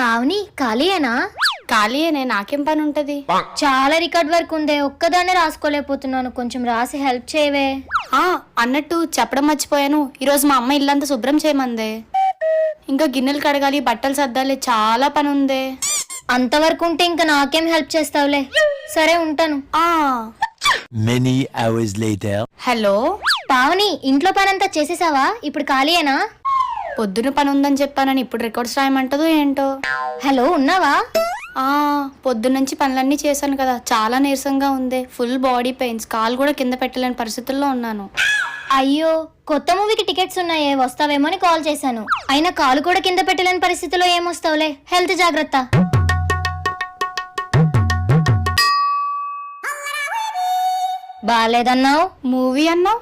పావని ఖాళీయేనా? ఖాళీయేనే, నాకేం పని ఉంటది? చాలా రికార్డ్ వర్క్ ఉందే, ఒక్కదాన్నే రాసుకోలేకపోతున్నాను, కొంచెం రాసి హెల్ప్ చేయవే. అన్నట్టు చెప్పడం మర్చిపోయాను, ఈరోజు మా అమ్మ ఇల్లంతా శుభ్రం చేయమందే. ఇంకా గిన్నెలు కడగాలి, బట్టలు సర్దాలి, చాలా పని ఉందే. అంతవరకు ఉంటే ఇంకా నాకేం హెల్ప్ చేస్తావులే. సరే ఉంటాను. Many hours later. Hello Pavani, ఇంట్లో పనంతా చేసేసావా? ఇప్పుడు ఖాళీయేనా? పొద్దున పని ఉందని చెప్పానని ఇప్పుడు రికార్డ్స్ రాయమంటదో ఏంటో. హలో, ఉన్నావా? పొద్దున్నుంచి పనులన్నీ చేశాను కదా, చాలా నీరసంగా ఉంది. ఫుల్ బాడీ పెయిన్స్, కాలు కూడా కింద పెట్టలేని పరిస్థితుల్లో ఉన్నాను. అయ్యో, కొత్త మూవీకి టికెట్స్ ఉన్నాయే, వస్తావేమో అని కాల్ చేశాను. అయినా కాలు కూడా కింద పెట్టలేని పరిస్థితిలో ఏమొస్తావులే, హెల్త్ జాగ్రత్త. బాలేదన్నావు, మూవీ అన్నావు.